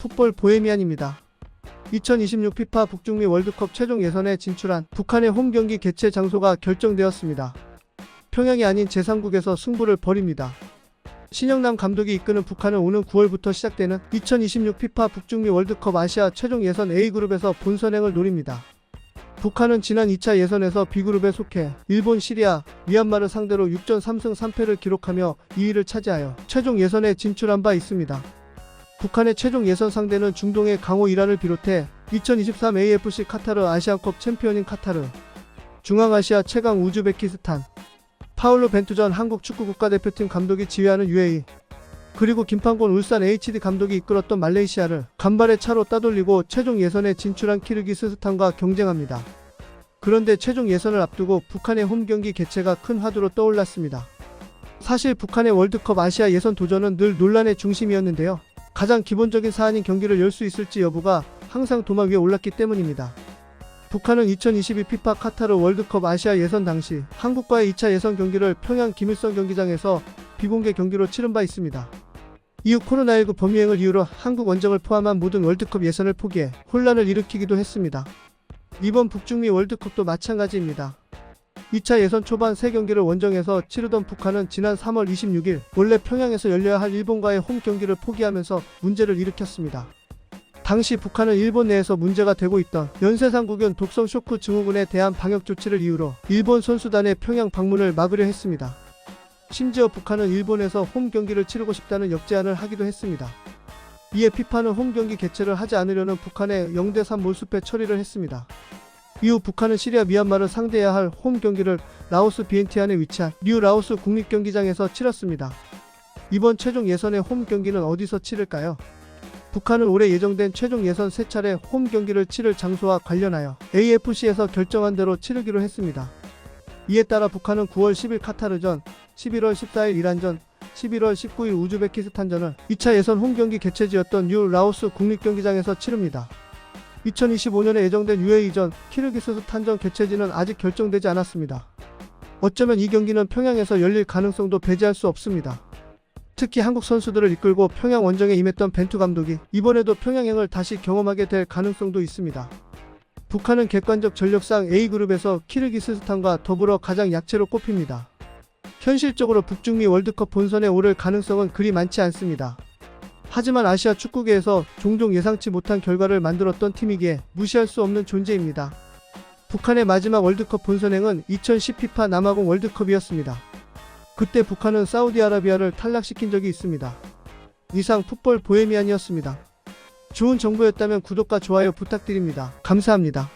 풋볼 보헤미안입니다. 2026 피파 북중미 월드컵 최종 예선에 진출한 북한의 홈 경기 개최 장소가 결정되었습니다. 평양이 아닌 제3국에서 승부를 벌입니다. 신영남 감독이 이끄는 북한은 오는 9월부터 시작되는 2026 피파 북중미 월드컵 아시아 최종 예선 A그룹에서 본선행을 노립니다. 북한은 지난 2차 예선에서 B그룹에 속해 일본, 시리아, 미얀마를 상대로 6전 3승 3패를 기록하며 2위를 차지하여 최종 예선에 진출한 바 있습니다. 북한의 최종 예선 상대는 중동의 강호 이란을 비롯해 2023 AFC 카타르 아시안컵 챔피언인 카타르, 중앙아시아 최강 우즈베키스탄, 파울로 벤투전 한국 축구 국가대표팀 감독이 지휘하는 UAE, 그리고 김판곤 울산 HD 감독이 이끌었던 말레이시아를 간발의 차로 따돌리고 최종 예선에 진출한 키르기스스탄과 경쟁합니다. 그런데 최종 예선을 앞두고 북한의 홈 경기 개최가 큰 화두로 떠올랐습니다. 사실 북한의 월드컵 아시아 예선 도전은 늘 논란의 중심이었는데요. 가장 기본적인 사안인 경기를 열 수 있을지 여부가 항상 도마 위에 올랐기 때문입니다. 북한은 2022 피파 카타르 월드컵 아시아 예선 당시 한국과의 2차 예선 경기를 평양 김일성 경기장에서 비공개 경기로 치른 바 있습니다. 이후 코로나19 범유행을 이유로 한국 원정을 포함한 모든 월드컵 예선을 포기해 혼란을 일으키기도 했습니다. 이번 북중미 월드컵도 마찬가지입니다. 2차 예선 초반 3경기를 원정에서 치르던 북한은 지난 3월 26일 원래 평양에서 열려야 할 일본과의 홈 경기를 포기하면서 문제를 일으켰습니다. 당시 북한은 일본 내에서 문제가 되고 있던 연쇄상국연 독성 쇼크 증후군에 대한 방역 조치를 이유로 일본 선수단의 평양 방문을 막으려 했습니다. 심지어 북한은 일본에서 홈 경기를 치르고 싶다는 역제안을 하기도 했습니다. 이에 피파는 홈 경기 개최를 하지 않으려는 북한의 0대3 몰수패 처리를 했습니다. 이후 북한은 시리아 미얀마를 상대해야 할 홈 경기를 라오스 비엔티안에 위치한 뉴 라오스 국립경기장에서 치렀습니다. 이번 최종 예선의 홈 경기는 어디서 치를까요? 북한은 올해 예정된 최종 예선 3차례 홈 경기를 치를 장소와 관련하여 AFC에서 결정한 대로 치르기로 했습니다. 이에 따라 북한은 9월 10일 카타르전, 11월 14일 이란전, 11월 19일 우즈베키스탄전을 2차 예선 홈 경기 개최지였던 뉴 라오스 국립경기장에서 치릅니다. 2025년에 예정된 UAE전, 키르기스스탄전 개최지는 아직 결정되지 않았습니다. 어쩌면 이 경기는 평양에서 열릴 가능성도 배제할 수 없습니다. 특히 한국 선수들을 이끌고 평양 원정에 임했던 벤투 감독이 이번에도 평양행을 다시 경험하게 될 가능성도 있습니다. 북한은 객관적 전력상 A그룹에서 키르기스스탄과 더불어 가장 약체로 꼽힙니다. 현실적으로 북중미 월드컵 본선에 오를 가능성은 그리 많지 않습니다. 하지만 아시아 축구계에서 종종 예상치 못한 결과를 만들었던 팀이기에 무시할 수 없는 존재입니다. 북한의 마지막 월드컵 본선행은 2010 피파 남아공 월드컵이었습니다. 그때 북한은 사우디아라비아를 탈락시킨 적이 있습니다. 이상 풋볼 보헤미안이었습니다. 좋은 정보였다면 구독과 좋아요 부탁드립니다. 감사합니다.